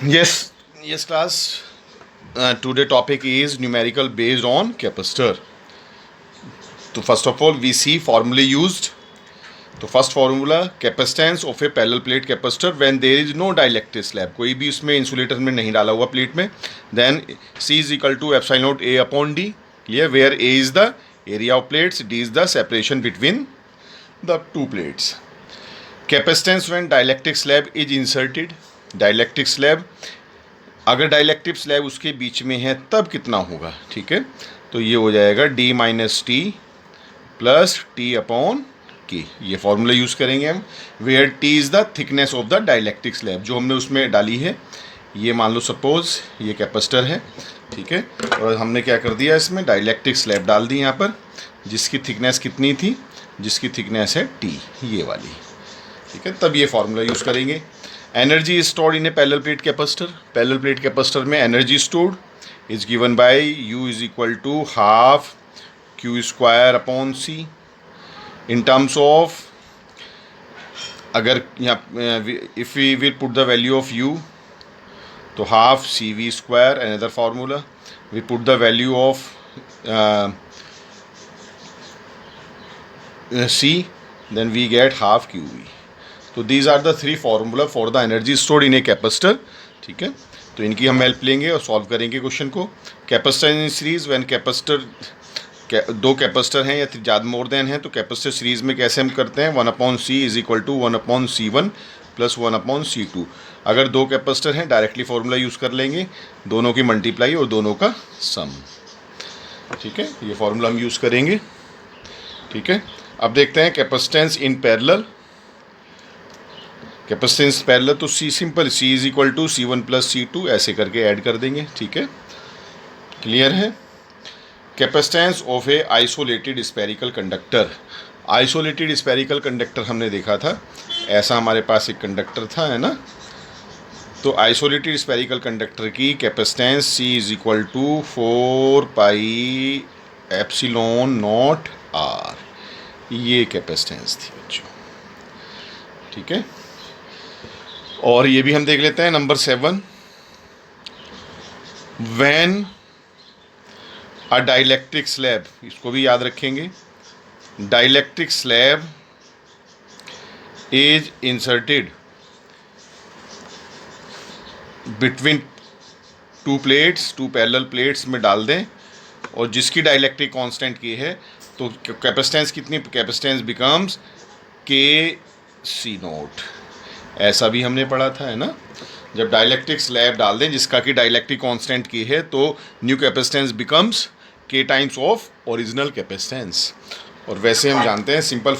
Yes, yes, class. Today topic is numerical based on capacitor. So first of all, we see formula used. तो first formula capacitance of a parallel plate capacitor when there is no dielectric slab, कोई भी उसमें insulator में नहीं डाला हुआ plate में, then C is equal to epsilon naught A upon D. Clear? Where A is the area of plates, D is the separation between the two plates. Capacitance when dielectric slab is inserted. Dielectric slab, अगर dielectric slab उसके बीच में है तब कितना होगा? ठीक है, तो ये हो जाएगा D minus T plus T upon K. ये फॉर्मूला यूज़ करेंगे हम. Where T is the thickness of the dielectric slab, जो हमने उसमें डाली है. ये मान लो सपोज ये कैपेसिटर है, ठीक है, और हमने क्या कर दिया, इसमें डाइलेक्ट्रिक स्लैब डाल दी यहाँ पर, जिसकी थिकनेस कितनी थी? जिसकी थिकनेस है टी, ये वाली. ठीक है, तब ये फॉर्मूला यूज़ करेंगे. Energy stored in a parallel plate capacitor. Parallel plate capacitor में energy stored is given by U is equal to half Q square upon C. In terms of, अगर यहाँ if we will put the value of U, तो half C V square. Another formula, we put the value of C, then we get half Q V. तो these are the three formula for the energy stored in a capacitor. ठीक है, तो इनकी हम help लेंगे और solve करेंगे question को. Capacitor in series, when capacitor, दो कैपेसिटर हैं या ज़्यादा मोर देन हैं, तो कैपेसिटर सीरीज़ में कैसे हम करते हैं? 1/c is equal to 1/c1 plus 1/c2. अगर दो कैपेसिटर हैं डायरेक्टली फॉर्मूला यूज़ कर लेंगे, दोनों की मल्टीप्लाई और दोनों का सम. ठीक है, ये फॉर्मूला हम यूज़ करेंगे. ठीक है, अब देखते हैं capacitance in parallel. Capacitance parallel तो C simple, C is equal to C1 plus C2 ऐसे करके ऐड कर देंगे. ठीक है, क्लियर है. Capacitance of A isolated spherical conductor. Isolated spherical conductor हमने देखा था, ऐसा हमारे पास एक कंडक्टर था, है ना. तो आइसोलेटेड स्पेरिकल कंडक्टर की capacitance C is equal to 4 pi epsilon naught R. ये कैपेसिटेंस थी बच्चों. ठीक है, और ये भी हम देख लेते हैं number 7. When a dielectric slab, इसको भी याद रखेंगे. Dielectric slab is inserted between two plates, two parallel plates में डाल दें, और जिसकी डाइलेक्ट्रिक कांस्टेंट की है, तो कैपेसिटेंस कितनी? कैपेसिटेंस बिकम्स के सी नोट. ऐसा भी हमने पढ़ा था, है ना. जब डाइलेक्ट्रिक स्लैब डाल दें जिसका कि डाइलेक्ट्रिक कांस्टेंट की है, तो न्यू कैपेसिटेंस बिकम्स के टाइम्स ऑफ ओरिजिनल कैपेसिटेंस. और वैसे हम जानते हैं सिंपल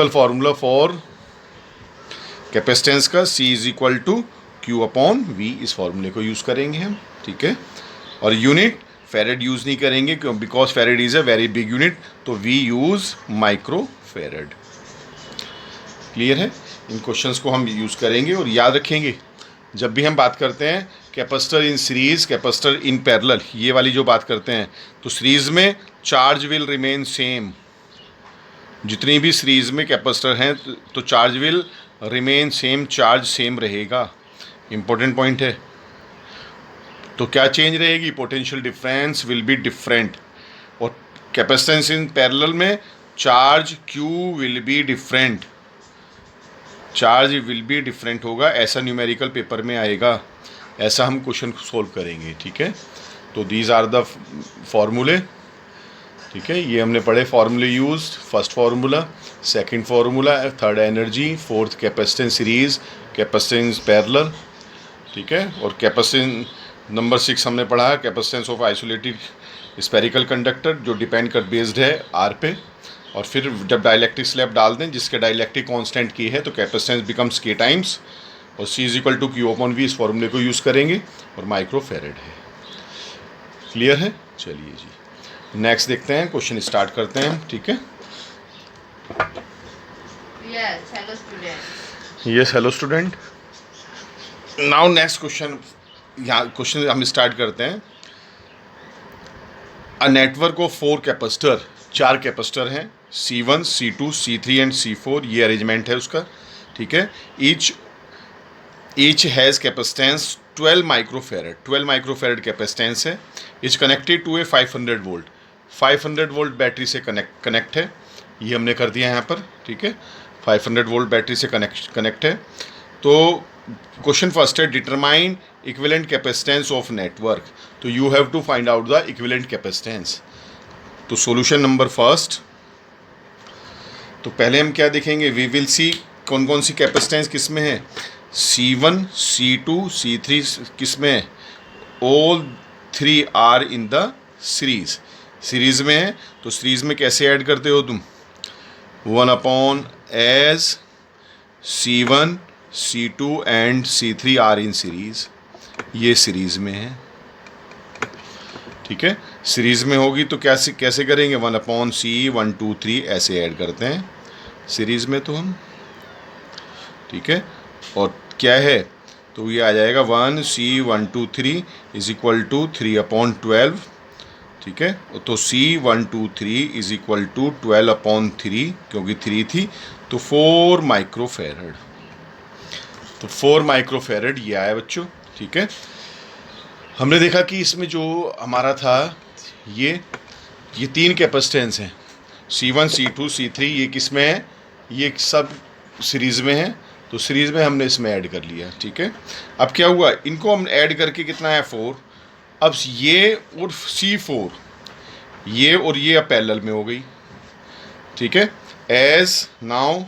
फार्मूला फॉर कैपेसिटेंस का C is equal to Q upon V. इस फार्मूले को यूज़ करेंगे हम. ठीक है, और यूनिट फेरेड यूज़ नहीं करेंगे क्यों? Because farad is a very big unit, तो we use micro farad. Clear है. इन क्वेश्चंस को हम यूज़ करेंगे और याद रखेंगे जब भी हम बात करते हैं कैपेसिटर इन सीरीज़, कैपेसिटर इन पैरेलल, ये वाली जो बात करते हैं, तो सीरीज़ में चार्ज विल रिमेन सेम. जितनी भी सीरीज़ में कैपेसिटर हैं तो charge will remain same, charge same रहेगा. इम्पोर्टेंट पॉइंट है. तो क्या चेंज रहेगी? Potential difference will be different. और कैपेसिटेंस इन पैरेलल में charge Q will be different. Charge will be different होगा. ऐसा न्यूमेरिकल पेपर में आएगा, ऐसा हम क्वेश्चन सोल्व करेंगे. ठीक है, तो दीज आर द फॉर्मूले. ठीक है, ये हमने पढ़े फॉर्मूले used. First formula, second formula, third energy, fourth capacitance series, capacitance parallel. ठीक है, और कैपेसिटेंस नंबर 6 हमने पढ़ा capacitance of isolated spherical conductor, जो डिपेंड कर बेस्ड है आर पे. और फिर जब डाइलेक्ट्रिक स्लैब डाल दें जिसके डाइलेक्ट्रिक कांस्टेंट की है, तो कैपेसिटेंस बिकम्स के टाइम्स, और C is equal to Q upon V. इस फॉर्मूले को यूज़ करेंगे, और माइक्रो फेरेड है. क्लियर है. चलिए जी, नेक्स्ट देखते हैं, क्वेश्चन स्टार्ट करते हैं. ठीक है, yes hello student. Now next question, यहाँ क्वेश्चन हम स्टार्ट करते हैं. A network of 4 capacitor, 4 capacitor हैं, C1, C2, C3 and C4. ये अरेंजमेंट है उसका. ठीक है, each has capacitance 12 microfarad, 12 microfarad capacitance है, is connected to a 500 volt, 500 volt battery से कनेक्ट है, ये हमने कर दिया यहाँ पर, ठीक है, 500 वोल्ट बैटरी से कनेक्ट है। तो क्वेश्चन फर्स्ट है determine equivalent capacitance of network, तो you have to find out the equivalent capacitance. तो सॉल्यूशन नंबर फर्स्ट, तो पहले हम क्या देखेंगे, वी विल सी कौन कौन सी कैपेसिटेंस किस में है, C1, C2, C3 किस में है, all 3 are in the series में है। तो सीरीज में कैसे ऐड करते हो तुम, 1/as C1, C2 and C3 are in series, ये सीरीज में है, ठीक है, सीरीज में होगी तो कैसे करेंगे, 1/C 1 2 3 ऐसे ऐड करते हैं सीरीज में तो हम, ठीक है। और क्या है, तो ये आ जाएगा 1C 1 2 3 इज इक्वल टू 3/12, ठीक है। तो C 1 2 3 इज इक्वल टू 12/3, क्योंकि 3 थी तो 4 माइक्रोफेरेड, तो 4 माइक्रोफेरेड ये आया बच्चों, ठीक है। हमने देखा कि इसमें जो हमारा था ये 3 कैपेसिटेंस हैं, C1 C2 C3, ये किस में है, ये सब सीरीज़ में है, तो सीरीज़ में हमने इसमें ऐड कर लिया, ठीक है। अब क्या हुआ, इनको हम ऐड करके कितना है 4, अब ये और C4 ये और ये अब पैरेलल में हो गई, ठीक है। As now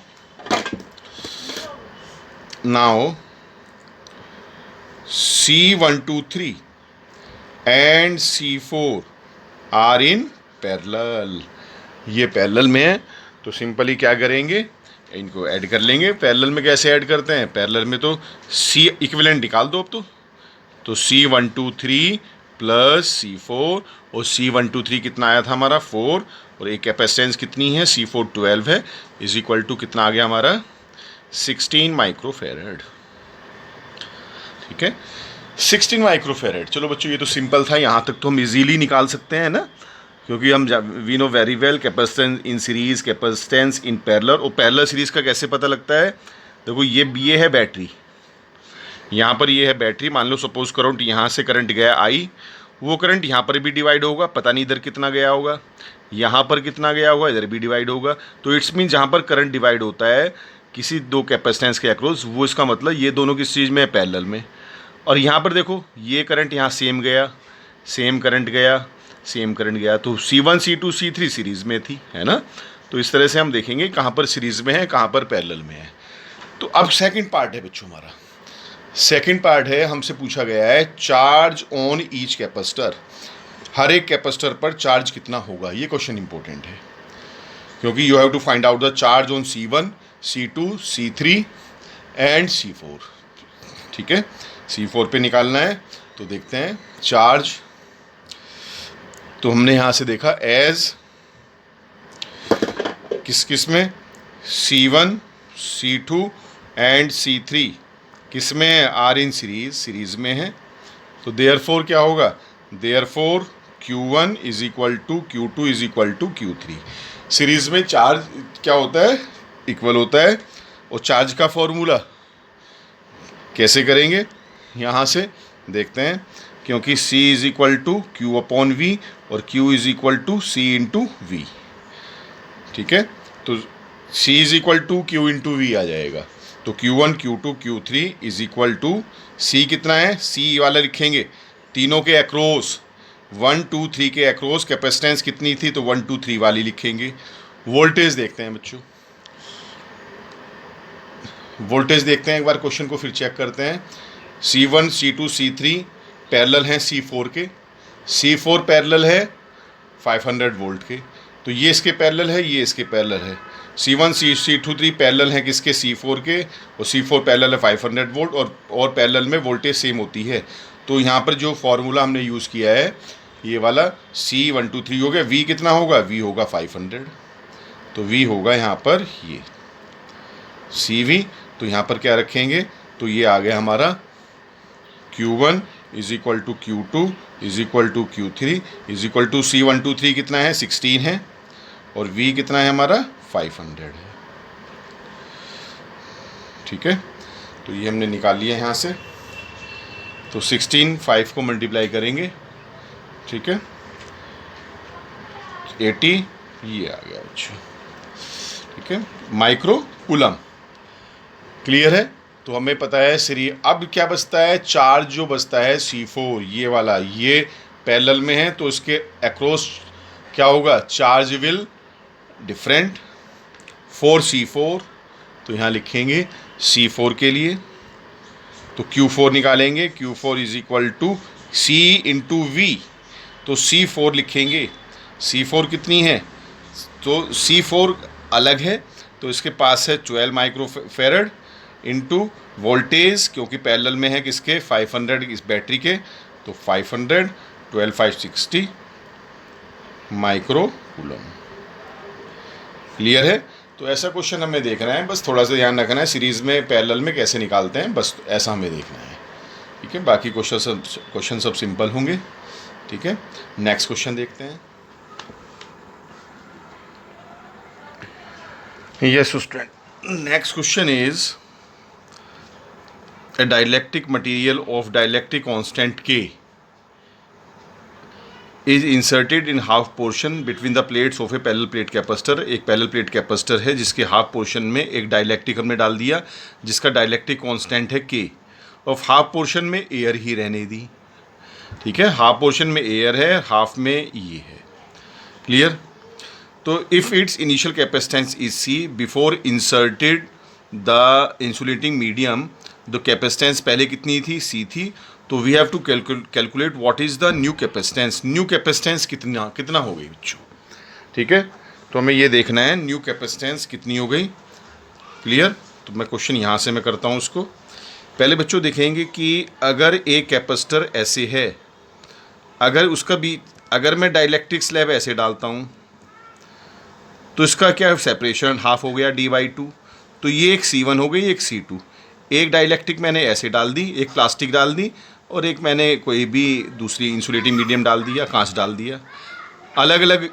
C1 2 3 and C4 are in parallel, ये पैरेलल में है, तो सिंपली क्या करेंगे, इनको ऐड कर लेंगे। पैरेलल में कैसे ऐड करते हैं, पैरेलल में तो C इक्विवेलेंट निकाल दो अब तो C1 2 3 प्लस C4, और C1 2 3 कितना आया था हमारा 4, और एक कैपेसिटेंस कितनी है C4 12 है, इज इक्वल टू कितना आ गया हमारा 16 माइक्रोफेरेड, ठीक है, 16 माइक्रोफेरेड। चलो बच्चों ये तो सिंपल था, यहाँ तक तो हम इजीली निकाल सकते हैं ना, क्योंकि हम we know very well capacitance in series, capacitance in parallel. और पैरेलल सीरीज का कैसे पता लगता है, देखो ये है बैटरी, यहाँ पर ये है बैटरी, मान लो सपोज करंट यहाँ से करंट गया I, वो करंट यहाँ पर भी डिवाइड होगा, पता नहीं इधर कितना गया होगा, यहाँ पर कितना गया होगा, इधर भी डिवाइड होगा। तो इट्स मीन जहाँ पर करंट डिवाइड होता है किसी 2 कैपेसिटेंस के अक्रॉस, वो इसका मतलब ये दोनों किस चीज़ में है, पैरेलल में। और यहाँ पर देखो ये करंट यहाँ सेम गया, सेम करंट गया, सेम करंट गया, तो C1 C2 C3 सीरीज़ में थी, है ना। तो इस तरह से हम देखेंगे कहाँ पर सीरीज़ में है, कहाँ पर पैरेलल में है। तो अब सेकंड पार्ट है बच्चों, हमारा सेकंड पार्ट है, हमसे पूछा गया है चार्ज ऑन ईच कैपेसिटर, हर एक कैपेसिटर पर चार्ज कितना होगा, ये क्वेश्चन इंपॉर्टेंट है, क्योंकि you have to find out the charge on C1 C2 C3 and C4, ठीक है। C4 पे निकालना है, तो देखते हैं चार्ज, तो हमने यहाँ से देखा एज किस में, C1 C2 एंड C3 किस में है, आर इन सीरीज में है, तो देयरफॉर क्या होगा, therefore Q1 is equal to Q2 is equal to Q3। Series में चार्ज क्या होता है, इक्वल होता है, और चार्ज का फॉर्मूला कैसे करेंगे, यहाँ से देखते हैं, क्योंकि C is equal to Q/V और Q is equal to C into V, ठीक है। तो C is equal to Q into V आ जाएगा, तो Q1 Q2 Q3 is equal to C कितना है, C वाला लिखेंगे तीनों के अक्रॉस, 1 2 3 के अक्रॉस कैपेसिटेंस कितनी थी, तो 1 2 3 वाली लिखेंगे। वोल्टेज देखते हैं बच्चों, वोल्टेज देखते हैं एक बार, क्वेश्चन को फिर चेक करते हैं। C1 C2 C3 पैरेलल हैं C4 के, C4 पैरेलल है 500 वोल्ट के, तो ये इसके पैरेलल है, ये इसके पैरेलल है। C1 C2 3 पैरेलल है किसके, C4 के, और C4 पैरेलल है 500 वोल्ट, और पैरेलल में वोल्टेज सेम होती है। तो यहाँ पर जो फार्मूला हमने यूज़ किया है ये वाला C1 2 3 हो गया, V कितना होगा, V होगा 500, तो V होगा यहाँ पर ये CV, तो यहाँ पर क्या रखेंगे, तो ये आ गया हमारा Q1 is equal to Q2 is equal to Q3 is equal to C1 2 3 कितना है 16 है, और V कितना है हमारा 500 है, ठीक है। तो ये हमने निकाल लिया यहाँ से। तो 16 5 को मल्टीप्लाई करेंगे, ठीक है, 80 ये आ गया बच्चों, ठीक है, माइक्रो कूलम। क्लियर है। तो हमें पता है सीरीज। अब क्या बचता है, चार्ज जो बचता है C4 ये वाला, ये पैरेलल में है तो इसके अक्रॉस क्या होगा, charge will different for C4। तो यहाँ लिखेंगे C4 के लिए तो Q4 निकालेंगे, Q4 is equal to C into V. तो C4 लिखेंगे, C4 कितनी है, तो C4 अलग है तो इसके पास है 12 माइक्रोफेरेड इंटू वोल्टेज, क्योंकि पैरेलल में है किसके, 500 इस बैटरी के, तो 500 12 560 माइक्रो कूलम। क्लियर है। तो ऐसा क्वेश्चन हमें देखना है, बस थोड़ा सा ध्यान रखना है सीरीज़ में पैरेलल में कैसे निकालते हैं, बस ऐसा हमें देखना है, ठीक है। बाकी क्वेश्चन सब सिंपल होंगे, ठीक है। नेक्स्ट क्वेश्चन देखते हैं। Yes student, next question is a dielectric material of dielectric constant K is inserted in half portion between the plates of a parallel plate capacitor। एक पैरेलल प्लेट कैपेसिटर है जिसके half portion में एक dielectric हमने डाल दिया जिसका dielectric constant है K, और हाफ पोर्शन में एयर ही रहने दी, ठीक है। हाफ पोर्शन में एयर है, हाफ में ये है। क्लियर। तो if it's initial capacitance is C before inserted the insulating medium, तो कैपेसिटेंस पहले कितनी थी, C थी, तो we have to calculate what is the new capacitance. New capacitance कितना हो गई बच्चों, ठीक है। तो हमें ये देखना है न्यू कैपेसिटेंस कितनी हो गई। क्लियर। तो मैं क्वेश्चन यहाँ से मैं करता हूँ उसको। पहले बच्चों देखेंगे कि अगर एक कैपेसिटर ऐसे है, अगर उसका भी अगर मैं डाइलेक्ट्रिक स्लैब ऐसे डालता हूँ तो इसका क्या सेपरेशन हाफ हो गया D/2। तो ये एक C1 हो गई, एक C2। एक डाइलेक्ट्रिक मैंने ऐसे डाल दी, एक प्लास्टिक डाल दी, और एक मैंने कोई भी दूसरी इंसुलेटिंग मीडियम डाल दिया, कांच डाल दिया, अलग अलग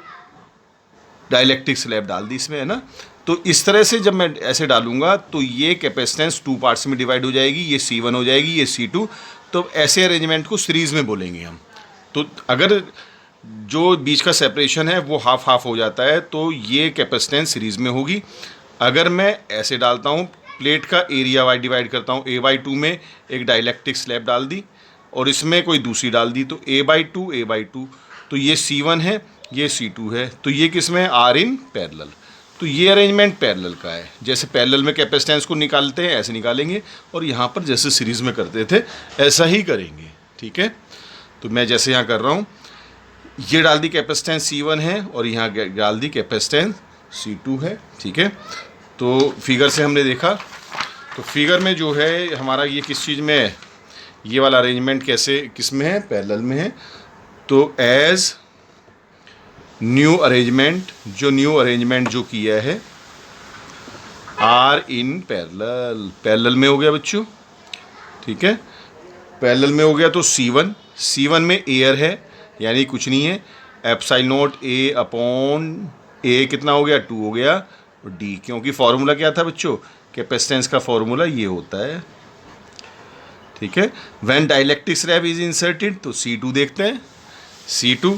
डाइलेक्ट्रिक स्लैब डाल दी इसमें, है ना। तो इस तरह से जब मैं ऐसे डालूंगा तो ये कैपेसिटेंस 2 पार्ट्स में डिवाइड हो जाएगी, ये C1 हो जाएगी, ये C2। तो ऐसे अरेंजमेंट को सीरीज़ में बोलेंगे हम। तो अगर जो बीच का सेपरेशन है वो हाफ हाफ हो जाता है तो ये कैपेसिटेंस सीरीज़ में होगी। अगर मैं ऐसे डालता हूँ, प्लेट का एरिया वाई डिवाइड करता हूँ, A/2 में एक डाइलेक्ट्रिक स्लैब डाल दी और इसमें कोई दूसरी डाल दी, तो A/2 तो ये C1 है, ये C2 है, तो ये किस में, आर इन पैरेलल। तो ये अरेंजमेंट पैरेलल का है। जैसे पैरेलल में कैपेसिटेंस को निकालते हैं ऐसे निकालेंगे, और यहाँ पर जैसे सीरीज़ में करते थे ऐसा ही करेंगे, ठीक है। तो मैं जैसे यहाँ कर रहा हूँ, ये डाल दी कैपेसिटेंस C1 है और यहाँ डाल दी कैपेसिटेंस C2 है, ठीक है। तो फिगर से हमने देखा, तो फिगर में जो है हमारा ये किस चीज़ में है, ये वाला अरेंजमेंट कैसे किस में है, पैरेलल में है। तो एज न्यू अरेंजमेंट, जो न्यू अरेंजमेंट जो किया है आर इन पैरेलल, पैरेलल में हो गया बच्चों, ठीक है। पैरेलल में हो गया तो C1 में एयर है यानी कुछ नहीं है, एप्सिलॉन A/A कितना हो गया, 2 हो गया, और D, क्योंकि फॉर्मूला क्या था बच्चों, कैपेसिटेंस का फॉर्मूला ये होता है, ठीक है। When dielectric slab is inserted, तो C2 देखते हैं, C2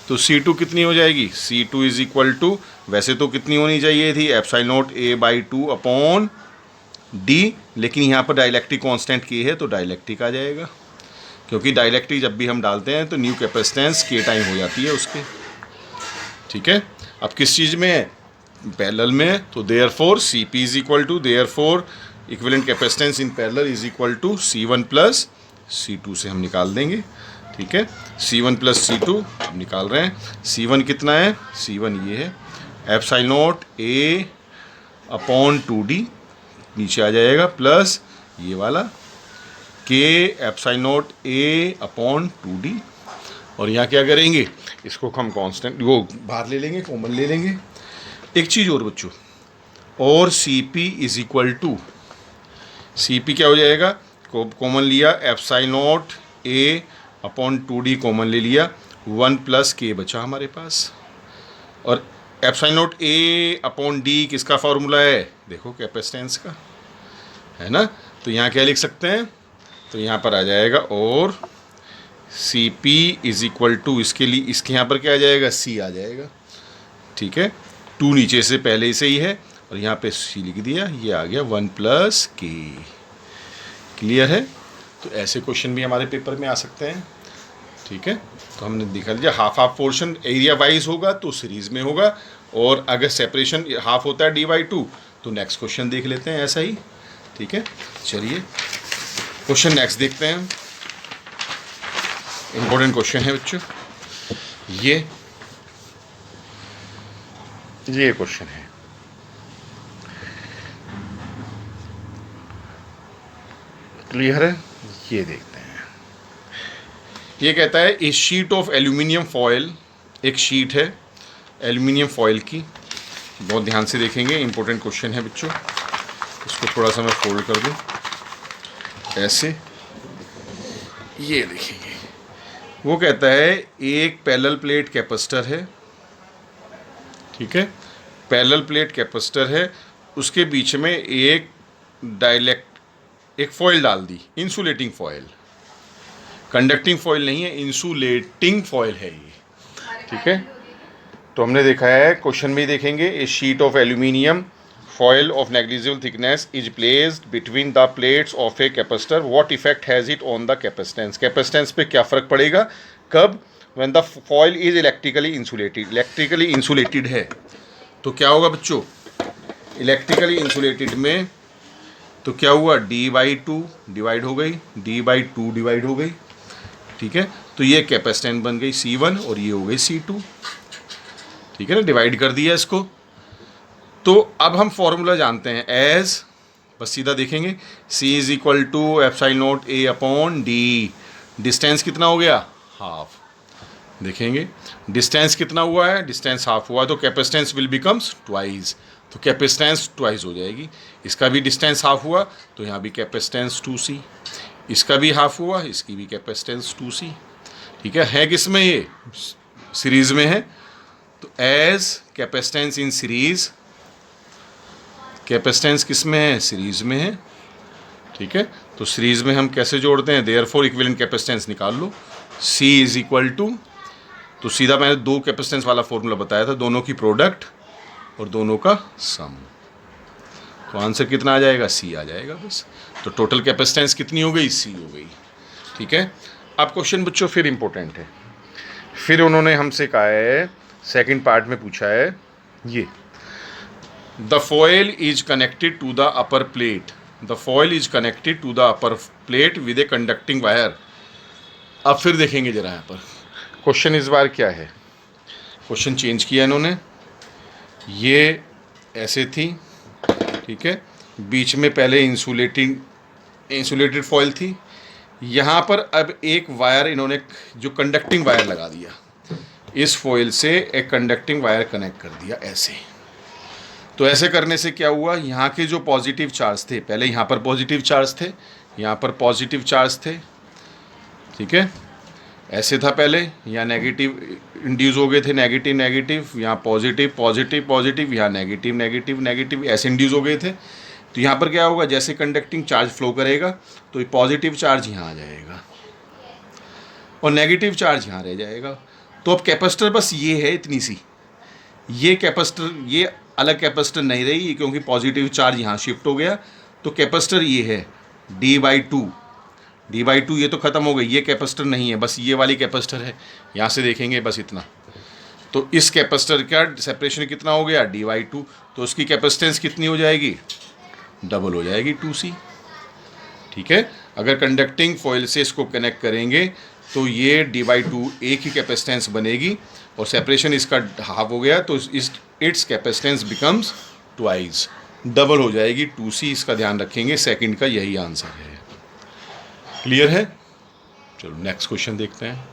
तो C2 कितनी हो जाएगी, C2 इज इक्वल टू, वैसे तो कितनी होनी चाहिए थी, एप्सिलॉन A/2/D, लेकिन यहाँ पर डाइलेक्ट्रिक कांस्टेंट K है तो डाइलेक्ट्रिक आ जाएगा, क्योंकि डाइलेक्ट्रिक जब भी हम डालते हैं तो न्यू कैपेसिटेंस K टाइम हो जाती है उसके, ठीक है। अब किस चीज़ में है, पैरेलल में, तो therefore Cp is equal to, therefore equivalent capacitance in parallel is equal to C1 plus C2 से हम निकाल देंगे, ठीक है। C1 प्लस C2 निकाल रहे हैं। C1 कितना है, C1 ये है, एप्सिलॉन A/2D नीचे आ जाएगा, प्लस ये वाला K एप्सिलॉन A/2D, और यहाँ क्या करेंगे, इसको हम कांस्टेंट वो बाहर ले लेंगे, कॉमन ले लेंगे। एक चीज़ और बच्चों, और Cp is equal to, Cp क्या हो जाएगा, कॉमन लिया, एप्सिलॉन A/2D कॉमन ले लिया, 1 प्लस K बचा हमारे पास, और एप्सिलॉन A/D किसका फॉर्मूला है, देखो कैपेसिटेंस का, है ना। तो यहाँ क्या लिख सकते हैं, तो यहाँ पर आ जाएगा और C P is equal to, इसके लिए इसके यहाँ पर क्या आ जाएगा, सी आ जाएगा, ठीक है। 2 नीचे से पहले से ही है और यहाँ पे सी लिख दिया, ये आ गया 1 + k। क्लियर है। तो ऐसे क्वेश्चन भी हमारे पेपर में आ सकते हैं, ठीक है। तो हमने दिखा लिया half half portion area wise होगा तो सीरीज़ में होगा, और अगर सेपरेशन हाफ होता है d/2 तो नेक्स्ट क्वेश्चन देख लेते हैं ऐसा ही, ठीक है। चलिए क्वेश्चन नेक्स्ट देखते हैं। इम्पोर्टेंट क्वेश्चन है बच्चों, ये क्वेश्चन है। क्लियर है। ये देखते हैं, ये कहता है ए शीट ऑफ एल्यूमिनियम फॉयल, एक शीट है एल्यूमिनियम फॉयल की, बहुत ध्यान से देखेंगे, इंपॉर्टेंट क्वेश्चन है बच्चों। इसको थोड़ा सा मैं फोल्ड कर दूं ऐसे, ये देखेंगे। वो कहता है एक पैरेलल प्लेट कैपेसिटर है, ठीक है, पैरेलल प्लेट कैपेसिटर है, उसके बीच में एक फॉयल डाल दी, इंसुलेटिंग फॉयल, कंडक्टिंग फॉयल नहीं है, इंसुलेटिंग फॉयल है ये, ठीक है। तो हमने देखा है क्वेश्चन में ही देखेंगे, a sheet of aluminium foil of negligible thickness is placed between the plates of a capacitor, what effect has it on the capacitance. Capacitance पे क्या फ़र्क पड़ेगा, कब, when the foil is electrically insulated. Electrically insulated है तो क्या होगा बच्चों, इलेक्ट्रिकली इंसुलेटेड में तो क्या हुआ, d/2 डिवाइड हो गई, d/2 डिवाइड हो गई, ठीक है। तो ये कैपेसिटेंस बन गई C1 और ये हो गई C2, ठीक है ना, डिवाइड कर दिया इसको। तो अब हम फॉर्मूला जानते हैं एज, बस सीधा देखेंगे, C = ε0 A/d। डिस्टेंस कितना हो गया, हाफ। देखेंगे डिस्टेंस कितना हुआ है, डिस्टेंस हाफ हुआ, तो कैपेसिटेंस विल बिकम्स ट्वाइस, तो कैपेसिटेंस ट्वाइस हो जाएगी। इसका भी डिस्टेंस हाफ हुआ तो यहाँ भी कैपेसिटेंस 2c, इसका भी हाफ हुआ, इसकी भी कैपेसिटेंस 2c, ठीक है किस में, ये सीरीज़ में है। तो एज कैपेसिटेंस इन सीरीज़, कैपेसिटेंस किस में है, सीरीज़ में है, ठीक है। तो सीरीज़ में हम कैसे जोड़ते हैं, देयरफॉर इक्विवेलेंट कैपेसिटेंस निकाल लो, C = तो सीधा मैंने 2 कैपेसिटेंस वाला फॉर्मूला बताया था, दोनों की प्रोडक्ट और दोनों का सम। तो आंसर कितना आ जाएगा, C आ जाएगा बस। तो टोटल कैपेसिटेंस कितनी हो गई, C हो गई, ठीक है। अब क्वेश्चन बच्चों फिर इंपॉर्टेंट है, फिर उन्होंने हमसे कहा है, सेकंड पार्ट में पूछा है ये, the foil is connected to the upper plate, the foil is connected to the upper plate with a conducting wire. अब फिर देखेंगे जरा यहाँ पर क्वेश्चन इस बार क्या है, क्वेश्चन चेंज किया इन्होंने, ये ऐसे थी, ठीक है, बीच में पहले इंसुलेटेड फॉयल थी, यहाँ पर अब एक वायर इन्होंने जो कंडक्टिंग वायर लगा दिया, इस फॉयल से एक कंडक्टिंग वायर कनेक्ट कर दिया ऐसे। तो ऐसे करने से क्या हुआ, यहाँ के जो पॉजिटिव चार्ज थे, पहले यहाँ पर पॉजिटिव चार्ज थे, यहाँ पर पॉजिटिव चार्ज थे, ठीक है, ऐसे था पहले, यहाँ नेगेटिव इंड्यूस हो गए थे, नेगेटिव नेगेटिव, यहाँ पॉजिटिव पॉजिटिव पॉजिटिव, यहाँ नेगेटिव नेगेटिव नेगेटिव, ऐसे इंड्यूस हो गए थे। तो यहाँ पर क्या होगा, जैसे कंडक्टिंग चार्ज फ्लो करेगा तो पॉजिटिव चार्ज यहाँ आ जाएगा और नेगेटिव चार्ज यहाँ रह जाएगा। तो अब कैपेसिटर बस ये है इतनी सी, ये कैपेसिटर, ये अलग कैपेसिटर नहीं रही क्योंकि पॉजिटिव चार्ज यहाँ शिफ्ट हो गया। तो कैपेसिटर ये है d/2 ये तो ख़त्म हो गई, ये कैपेसिटर नहीं है, बस ये वाली कैपेसिटर है, यहाँ से देखेंगे बस इतना। तो इस कैपेसिटर का सेपरेशन कितना हो गया, d/2, तो उसकी कैपेसिटेंस कितनी हो जाएगी, डबल हो जाएगी 2c, ठीक है। अगर कंडक्टिंग फॉयल से इसको कनेक्ट करेंगे तो ये d/2 एक ही कैपेसिटेंस बनेगी और सेपरेशन इसका हाफ हो गया तो it's capacitance becomes twice, double हो जाएगी 2c। इसका ध्यान रखेंगे, सेकंड का यही आंसर है। क्लियर है। चलो नेक्स्ट क्वेश्चन देखते हैं।